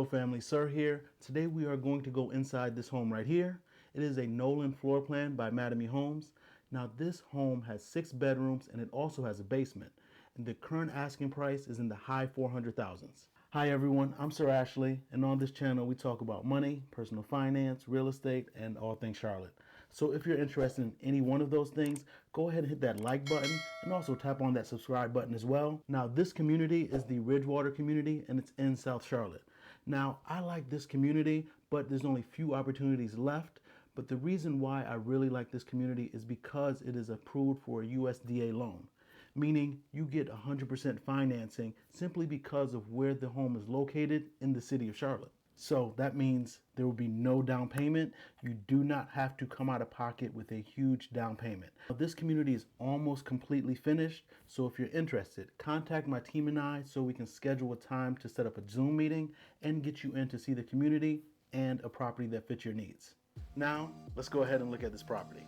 family, Sir here. Today we are going to go inside this home right here. It is a Nolan floor plan by Mattamy Homes. Now this home has 6 bedrooms and it also has a basement. And the current asking price is in the high 400,000s. Hi everyone, I'm Sir Ashley, and on this channel we talk about money, personal finance, real estate, and all things Charlotte. So if you're interested in any one of those things, go ahead and hit that like button and also tap on that subscribe button as well. Now this community is the Ridgewater community and it's in South Charlotte. Now I like this community, but there's only few opportunities left. But the reason why I really like this community is because it is approved for a USDA loan, meaning you get 100% financing simply because of where the home is located in the city of Charlotte. So that means there will be no down payment. You do not have to come out of pocket with a huge down payment. Now, this community is almost completely finished. So if you're interested, contact my team and I so we can schedule a time to set up a Zoom meeting and get you in to see the community and a property that fits your needs. Now, let's go ahead and look at this property.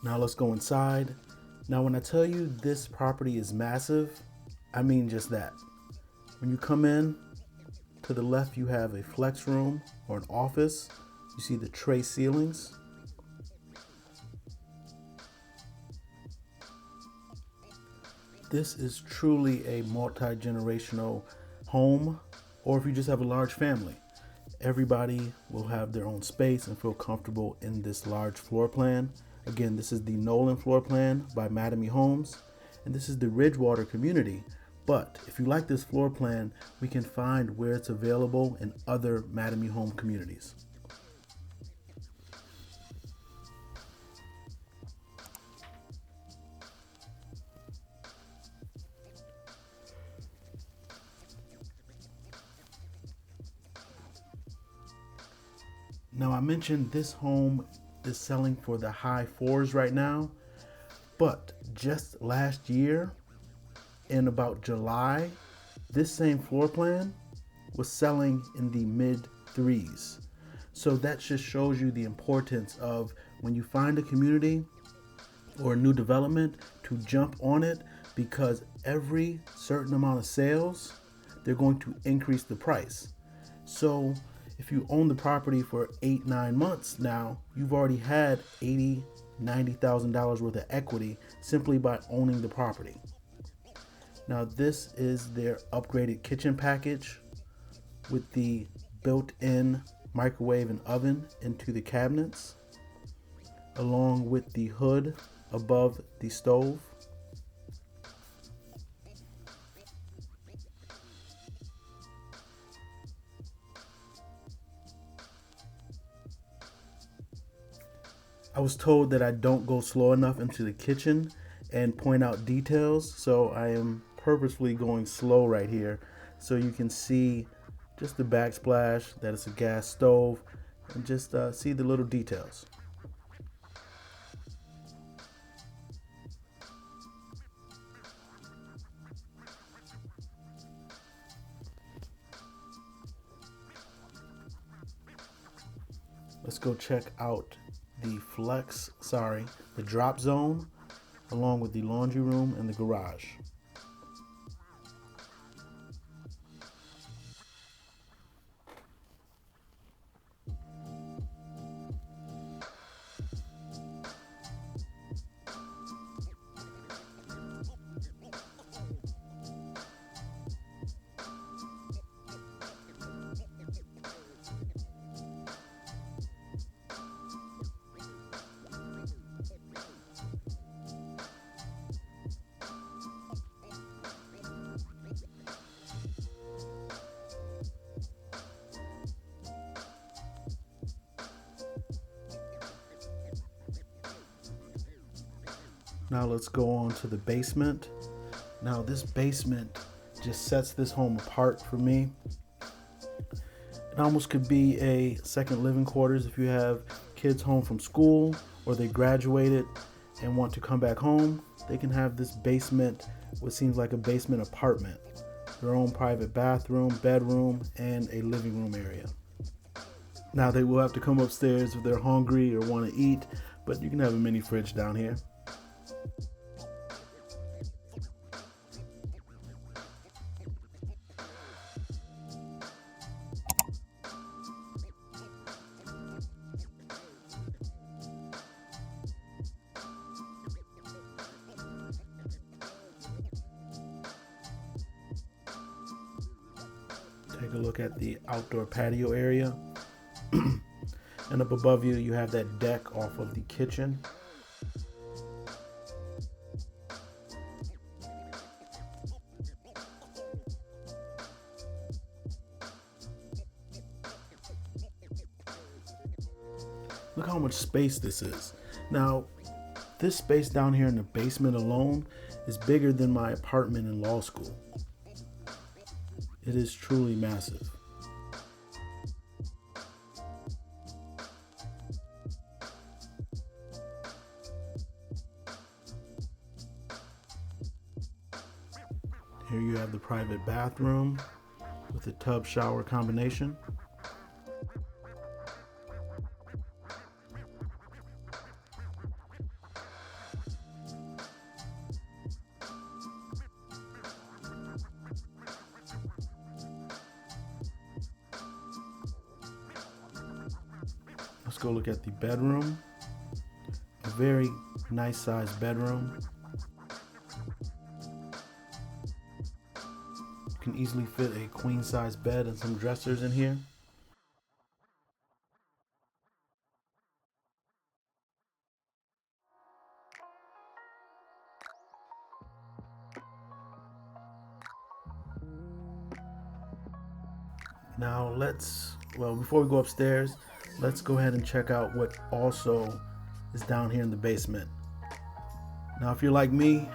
Now let's go inside. Now when I tell you this property is massive, I mean just that. When you come in, to the left you have a flex room or an office. You see the tray ceilings. This is truly a multi-generational home, or if you just have a large family. Everybody will have their own space and feel comfortable in this large floor plan. Again, this is the Nolan floor plan by Mattamy Homes, and this is the Ridgewater community. But if you like this floor plan, we can find where it's available in other Mattamy home communities. Now I mentioned this home is selling for the high 4s right now, but just last year, in about July, this same floor plan was selling in the mid 3s. So that just shows you the importance of when you find a community or a new development to jump on it, because every certain amount of sales, they're going to increase the price. So if you own the property for 8-9 months now, you've already had $80,000-$90,000 worth of equity simply by owning the property. Now this is their upgraded kitchen package with the built-in microwave and oven into the cabinets, along with the hood above the stove. I was told that I don't go slow enough into the kitchen and point out details, so I am purposefully going slow right here so you can see just the backsplash, that it's a gas stove, and just see the little details. Let's go check out the the drop zone, along with the laundry room and the garage. Now let's go on to the basement. Now this basement just sets this home apart for me. It almost could be a second living quarters if you have kids home from school or they graduated and want to come back home. They can have this basement, what seems like a basement apartment, their own private bathroom, bedroom, and a living room area. Now they will have to come upstairs if they're hungry or want to eat, but you can have a mini fridge down here. Take a look at the outdoor patio area. And up above you, you have that deck off of the kitchen. Look how much space this is. Now, this space down here in the basement alone is bigger than my apartment in law school. It is truly massive. Here you have the private bathroom with a tub shower combination. Let's go look at the bedroom. A very nice sized bedroom. You can easily fit a queen size bed and some dressers in here. Now before we go upstairs, let's go ahead and check out what also is down here in the basement. Now, if you're like me,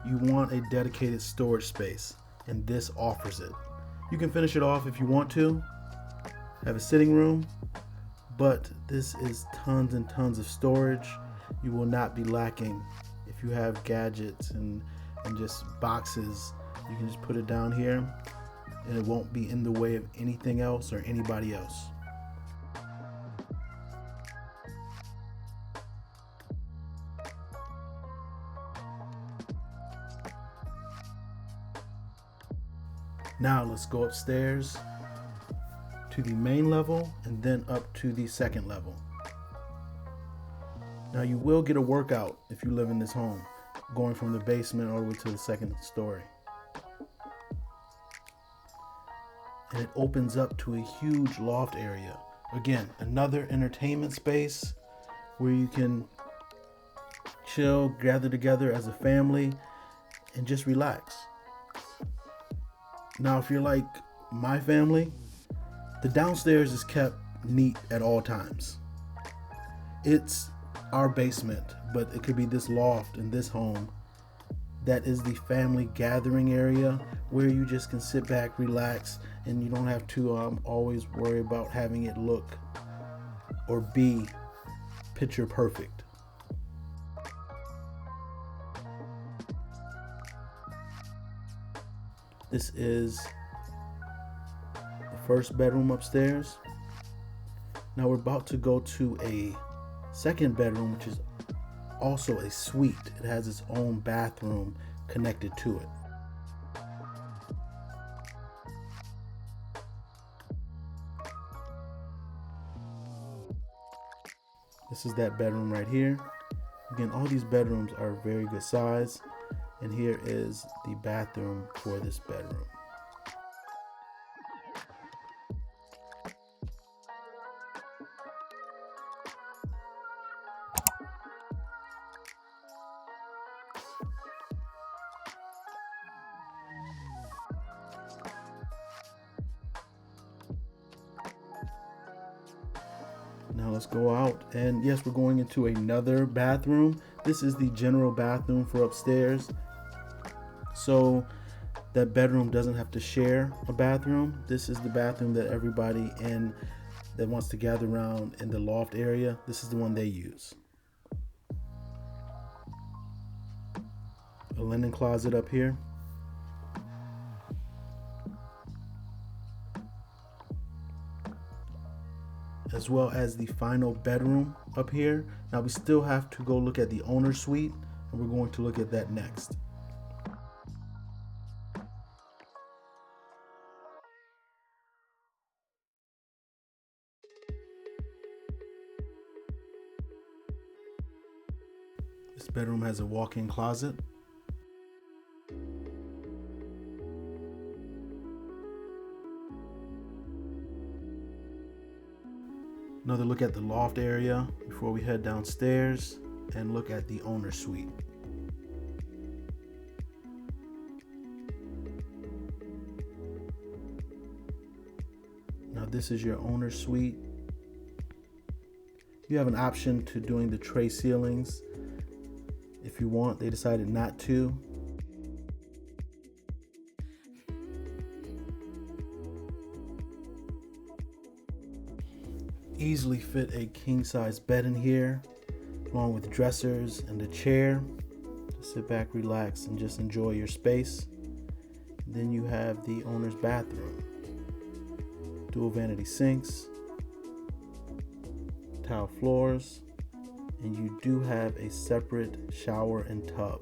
you want a dedicated storage space, and this offers it. You can finish it off if you want to, have a sitting room, but this is tons and tons of storage. You will not be lacking. If you have gadgets and just boxes, you can just put it down here and it won't be in the way of anything else or anybody else. Now let's go upstairs to the main level and then up to the second level. Now you will get a workout if you live in this home, going from the basement all the way to the second story. And it opens up to a huge loft area. Again, another entertainment space where you can chill, gather together as a family, and just relax. Now, if you're like my family, the downstairs is kept neat at all times. It's our basement, but it could be this loft in this home that is the family gathering area where you just can sit back, relax, and you don't have to always worry about having it look or be picture perfect. This is the first bedroom upstairs. Now we're about to go to a second bedroom, which is also a suite. It has its own bathroom connected to it. This is that bedroom right here. Again, all these bedrooms are very good size, and here is the bathroom for this bedroom. Now let's go out, and yes, we're going into another bathroom. This is the general bathroom for upstairs, so that bedroom doesn't have to share a bathroom. This is the bathroom that everybody that wants to gather around in the loft area, this is the one they use. A linen closet up here. As well as the final bedroom up here. Now we still have to go look at the owner's suite, and we're going to look at that next. This bedroom has a walk-in closet. Another look at the loft area before we head downstairs and look at the owner's suite. Now this is your owner's suite. You have an option to doing the tray ceilings if you want. They decided not to. Easily fit a king-size bed in here, along with dressers and a chair to sit back, relax, and just enjoy your space. Then you have the owner's bathroom. Dual vanity sinks, tile floors, and you do have a separate shower and tub.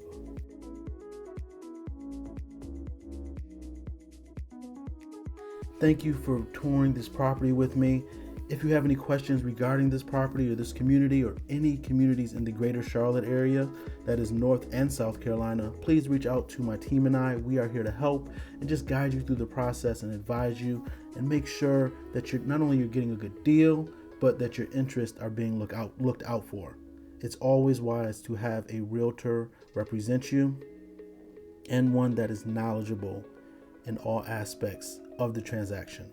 Thank you for touring this property with me. If you have any questions regarding this property or this community or any communities in the greater Charlotte area, that is North and South Carolina, please reach out to my team and I. We are here to help and just guide you through the process and advise you and make sure that you're not only you're getting a good deal, but that your interests are being looked out for. It's always wise to have a realtor represent you and one that is knowledgeable in all aspects of the transaction.